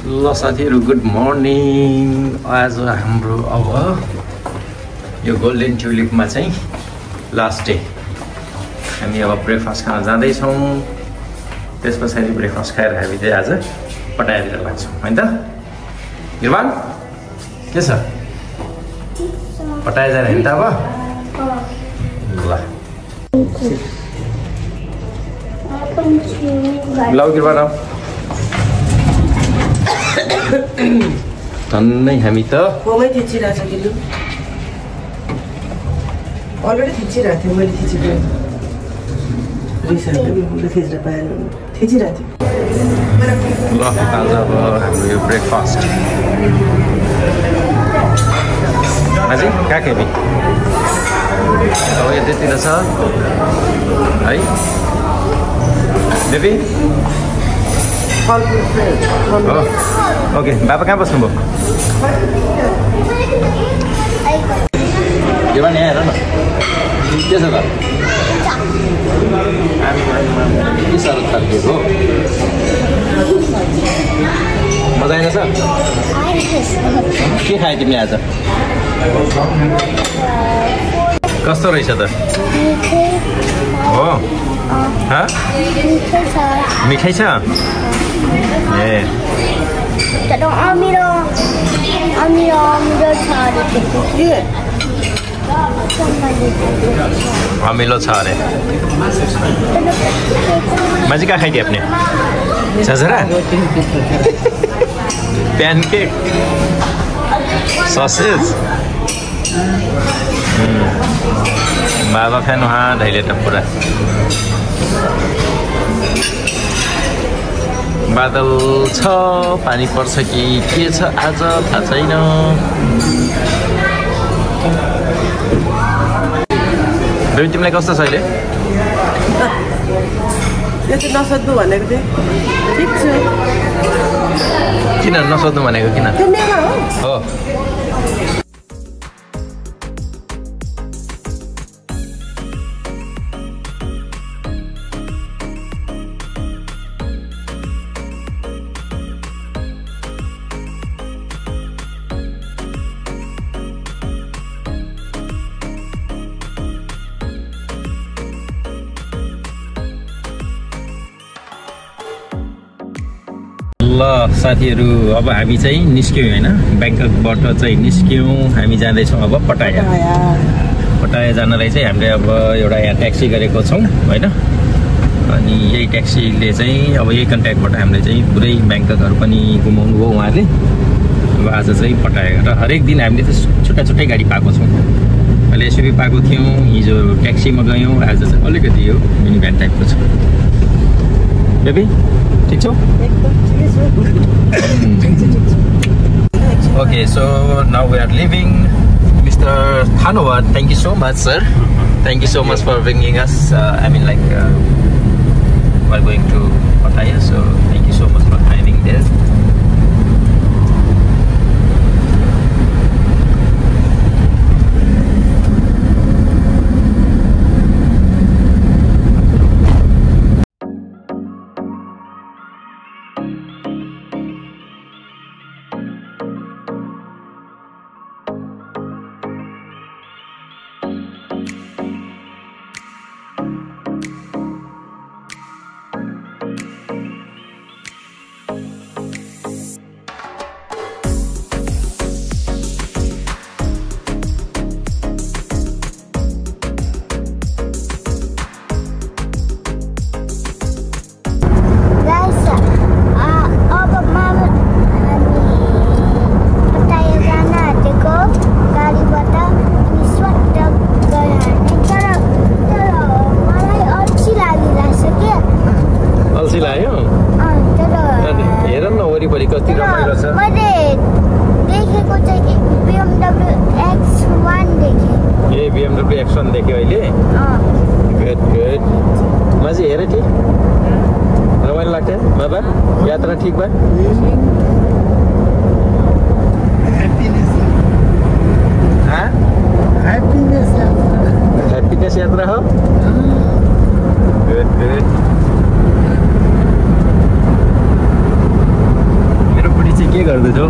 ल साथीहरु good morning. आज हाम्रो अब यो गोल्डन ट्युलिपमा चाहिँ लास्ट डे। हामी अब ब्रेकफास्ट खान जाँदैछौँ। त्यसपछि ब्रेकफास्ट खाएर हामी चाहिँ आज पटायातिर लाग्छौँ हैन त? निर्माण के छ? पटाया जाने हैन त अब? ल लौ गिरबान धन्नै हामी त फोमै थिचिरहेछ गिल्लु अलरेडी थिचिरहेको थियो मैले थिचिरहेको थिचेर पाएन थिचिरहेको थियो। ल आज अब हाम्रो यो ब्रेकफास्ट अझै कहाँ खेबी अब यतितिर छ है बेबी। ओके बाबा कहाँ बस्नुभयो? के भने हेर न के छ त? के साह्रो थर्किएको मजा आएन छ? के खायो तिमीले आज? कस्तो रहेछ त? हो मिठाई छ? ए अमिलो छ अरे। माझी कहाँ खाइदिए अपने? झझरा प्यानकेक ससेज बाबा फ्यान वहाँ ढैले त पुरा बादल छ। पानी पर्छ कि के छ आज थाहा छैन। बेबी तिमीलाई कस्तो छ अहिले? यो चाहिँ नसोध्नु भनेको थिएँ। ठिक छु। किन नसोध्नु भनेको किन? हो ल साथीहरु अब हामी चाहिँ निस्क्यौँ हैन? ब्याङ्ककबाट चाहिँ निस्क्यौँ। हामी जाँदैछौँ अब पटाया। पटाया जानलाई चाहिँ हामीले अब एउटा यहाँ ट्याक्सी गरेको छौँ हैन? अनि यही ट्याक्सीले चाहिँ अब यही कन्ट्याक्टबाट हामीले चाहिँ पुरै ब्याङ्ककहरू पनि घुमाउनु भयो उहाँले। अब आज चाहिँ पटाया र हरेक दिन हामीले त छुट्टा छुट्टै गाडी पाएको छौँ। अहिले एसयुभी पाएको थियौँ, हिजो ट्याक्सीमा गयौँ, आज चाहिँ अलिकति यो मिनी भ्यान टाइपको छ। बेबी ठिक छौ? Okay, so now we are leaving. Mr. Thanawat, thank you so much, sir. Thank you so much for bringing us. We're going to Pattaya, so thank you so much for driving there. BMW X1 देख्यो अहिले? Good good. माझी हेरे ठिक रमाइलो लाग्छ बाबा? यात्रा ठिक भयो? हैप्पीनेस यात्रा हो? Good good. मेरो बुढी गर्दैछौ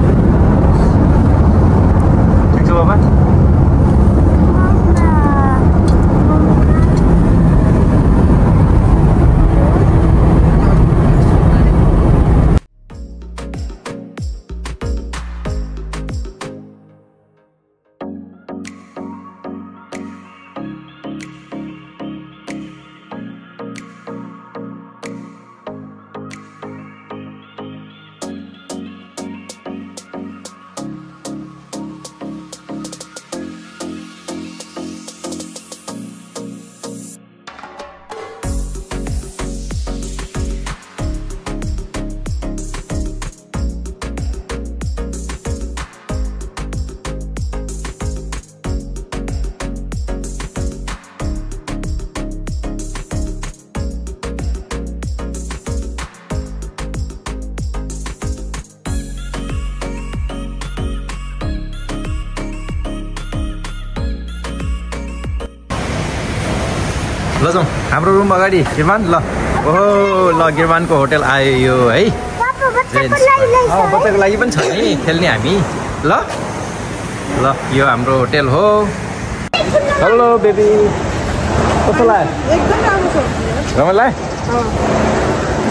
ठिक छ बाबा ल जाउँ हाम्रो रुम अगाडि गिरमान ल ओहो ल गिरमानको होटल आयो यो है बच्चाको लागि पनि छ नि खेल्ने हामी ल ल यो हाम्रो होटल हो हेलो बेबी कस्तो लाग्यो एकदम राम्रो छ रमाइलो लाग्यो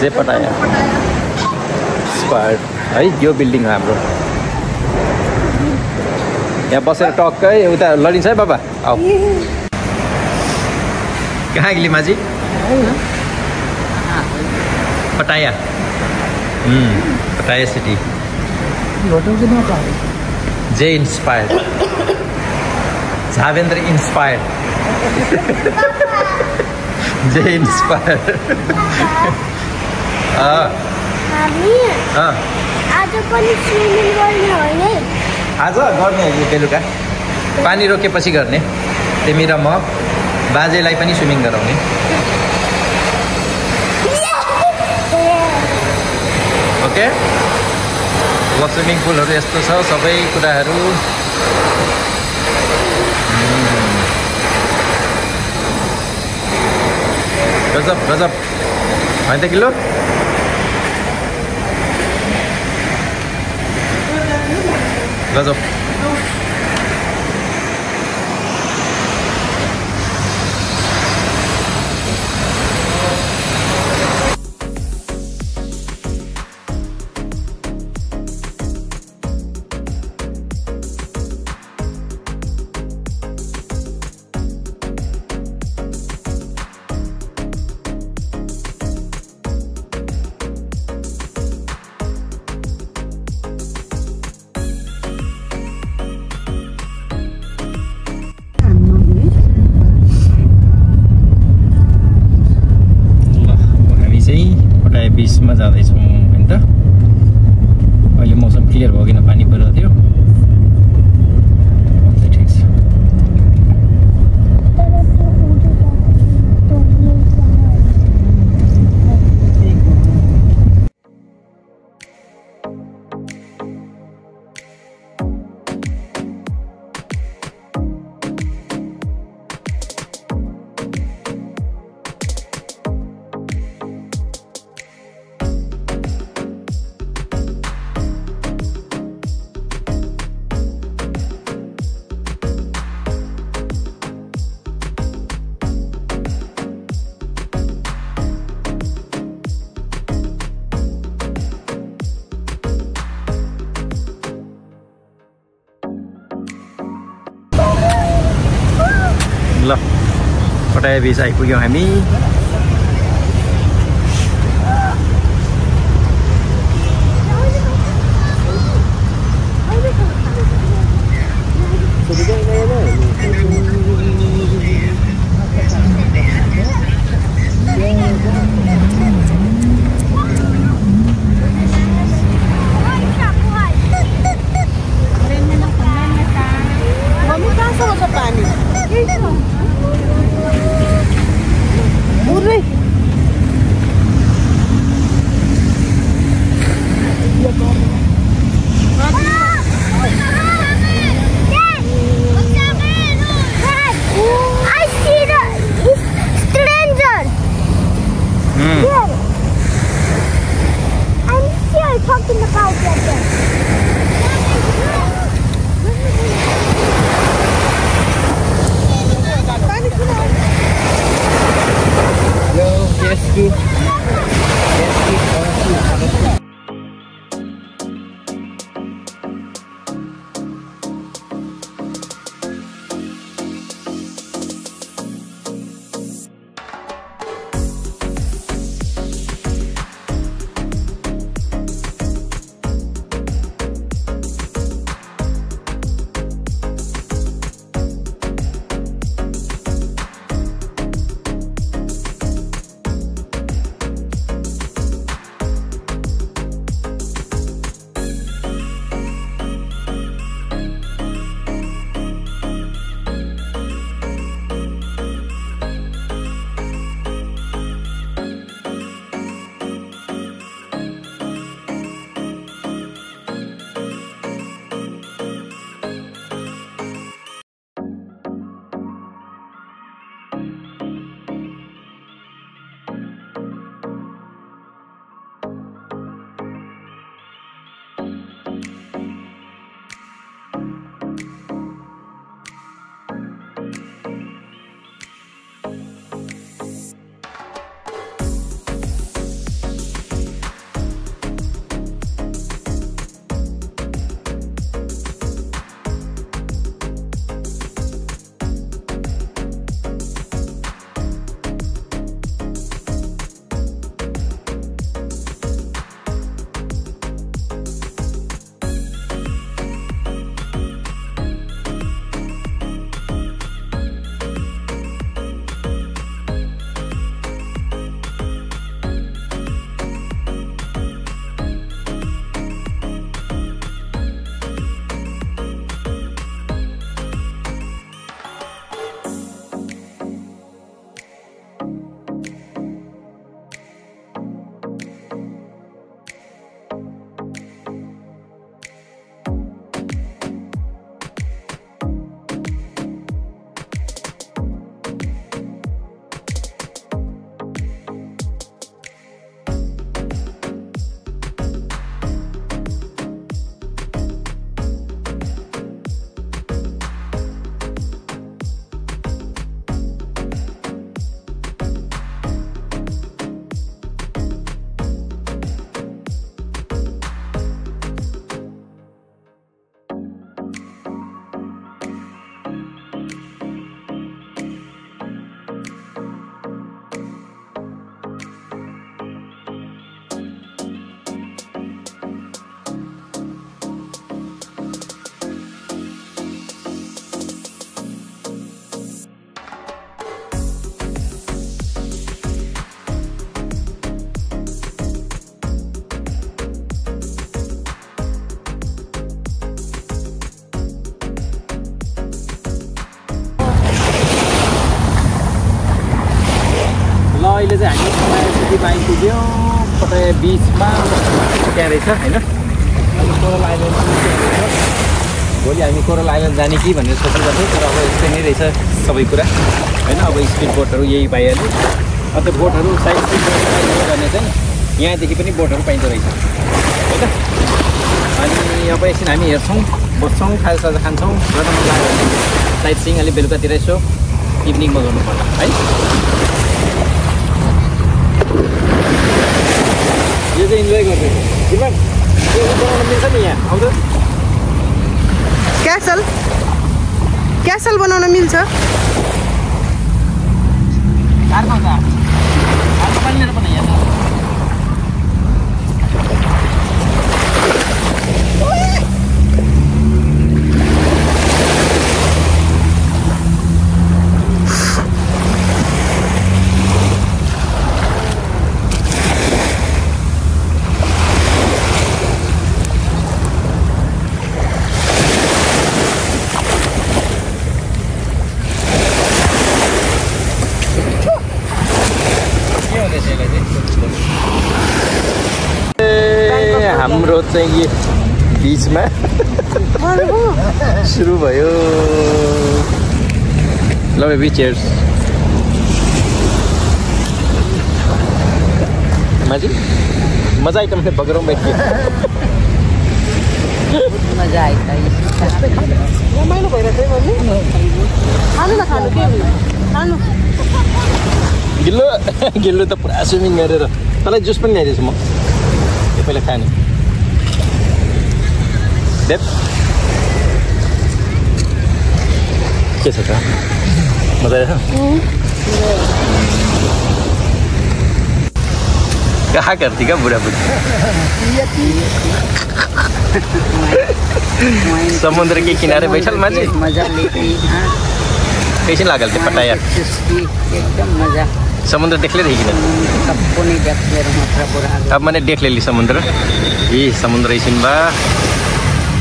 जे पटायो स्क्वायर है यो बिल्डिङ हो हाम्रो यहाँ बसेर टक्कै उता लडिन्छ है बाबा आऊ कहाँ गिली माझी पटाया पटाया सिटी जे इंस्पायर्ड झावेंद्र इंस्पायर्ड जे इंस्पायर्ड आज पनि स्विमिङ गर्ने होइन आज गर्ने हो बेलुका पानी रोकेपछि गर्ने तिमी र म बाजेलाई पनि स्विमिङ गराउने ओके ल स्विमिङ पुलहरू यस्तो छ सबै कुराहरू गजब गजब होइन त किलो गजब बिचमा जाँदैछौँ होइन त अहिले मौसम क्लियर भयो किन पानी परिरहेको थियो ठिक छ ल पटाया बिच आइपुग्यौँ हामी मम्मी कहाँसम्म छ पानी चाहिँ हामी पटाया सिटी आइपुग्यौँ पटाया बिचमा त्यहाँ रहेछ होइन अनि कोरल आइल्यान्ड भोलि हामी कोरल आइल्यान्ड जाने कि भनेर सोचेको थियौँ तर अब यस्तै नै रहेछ सबै कुरा होइन अब स्पिड बोटहरू यही पाइहाल्यो अन्त बोटहरू साइड गर्ने चाहिँ यहाँदेखि पनि बोटहरू पाइँदो रहेछ होइन अनि अब एकछिन हामी हेर्छौँ बस्छौँ खाजासाजा खान्छौँ र मन लाग्यो भने साइड सिइङ अलिक बेलुकातिर यसो इभिनिङमा गर्नु पर्ला है यो चाहिँ इन्जोय गर्दैछ जीवन यो बनाउन मिल्छ नि यहाँ आउँदो क्यासल बनाउन मिल्छ अर्को पानी लिएर पनि यहाँ हाम्रो चाहिँ बिचमा सुरु भयो ल बेबी चेयर्स माजी मजा आइटम से बगरों बैठिए मजा आइता रमाइलो भइरहेको है मम्मी खानु न खानु के खानु गिल्लो गिल्लो त पुरा स्विमिङ गरेर तँलाई जुस पनि ल्याइदिन्छु म यो पहिला खाने देव के छ त मजा आएछ कहाँ करती क्या बुढाबुढी समुद्र के किनारे बैठल मान्छे मजा लेती कैसे लागल थियो पटाया एकदम मजा समुद्र देख्लै रही किन सबको नहीं देख्दै मात्र पुरा अब मैंने देख लेली समुद्र यी समुद्र एकछिन बा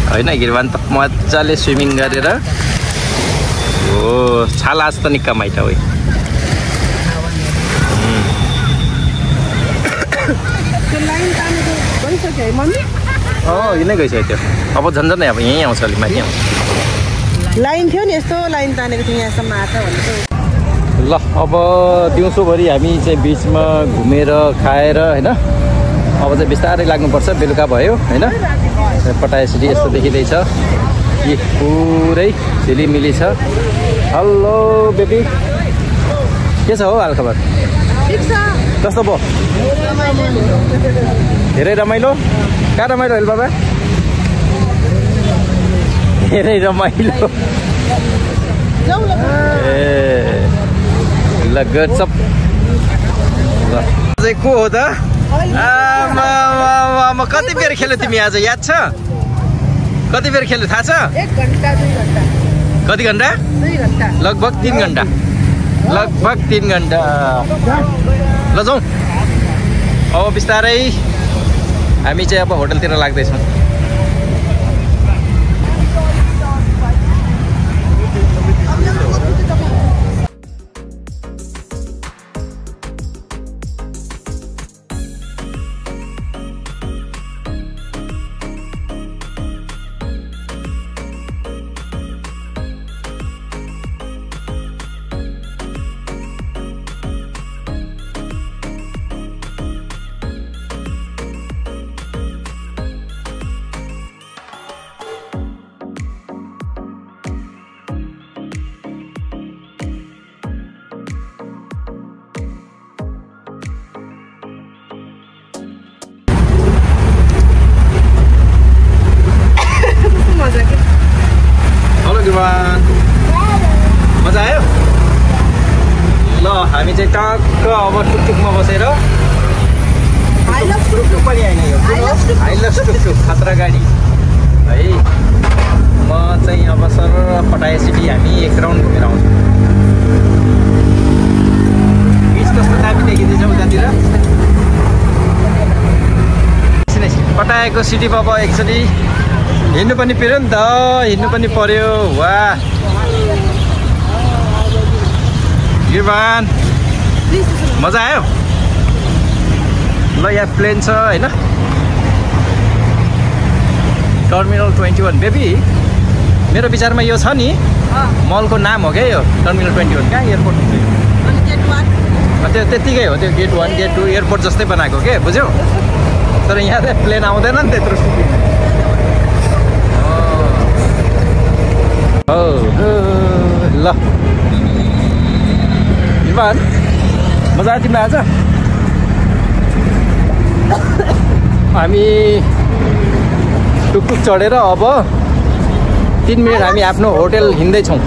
होइन गिरवान त मजाले स्विमिङ गरेर हो छाला आज त निक्का माइटा हो यिनै गइसक्यो त्यो अब झन्झनै अब यहीँ आउँछ अलिक माथि आउँछ लाइन थियो नि यस्तो लाइन तानेको थियो यहाँसम्म आएको भनेको ल अब दिउँसोभरि हामी चाहिँ बिचमा घुमेर खाएर होइन अब चाहिँ बिस्तारै लाग्नुपर्छ बेलुका भयो होइन पटाया सिटी यस्तो देखिँदैछ कि पुरै झिलिमिली छ हेलो बेबी के छ हो हालखबर कस्तो भयो धेरै रमाइलो कहाँ रमाइलो हेल बाबा धेरै रमाइलो ए ल गजब ल चाहिँ को हो त आमा कति बेर खेल्यो तिमी आज याद छ कति बेर खेल्यो थाहा छ 1 घण्टा 2 घण्टा कति घण्टा 2 घण्टा लगभग 3 घण्टा लगभग 3 घण्टा ल जाउँ अब बिस्तारै हामी चाहिँ अब होटलतिर लाग्दैछौँ मजा आयो ल हामी चाहिँ टक्क अब टुकटुकमा बसेर टुकटुक पनि आएन यो हाइलक्स टुकटुक खतरा गाडी है म चाहिँ अब सर पटाया सिटी हामी एक राउन्ड घुमेर आउँछौँ बिच कस्तो दामी देखिँदैछ उतातिर पटायाको सिटीमा अब एक्चुअली हिँड्नु पनि पर्यो नि त हिँड्नु पनि पर्यो वाह गिरवान मजा आयो ल यहाँ प्लेन छ हैन टर्मिनल 21 बेबी मेरो विचारमा यो छ नि मलको नाम हो क्या यो टर्मिनल 21 कहाँ एयरपोर्ट हुन्छ यो त्यो त्यतिकै हो त्यो गेट 1 गेट 2 एयरपोर्ट जस्तै बनाएको के बुझ्यौ तर यहाँ चाहिँ प्लेन आउँदैन नि त्यत्रो ल इरफान मजा आयो तिमीलाई आज हामी टुकटुक चढेर अब 3 मिनट हामी आफ्नो होटल हिँड्दैछौँ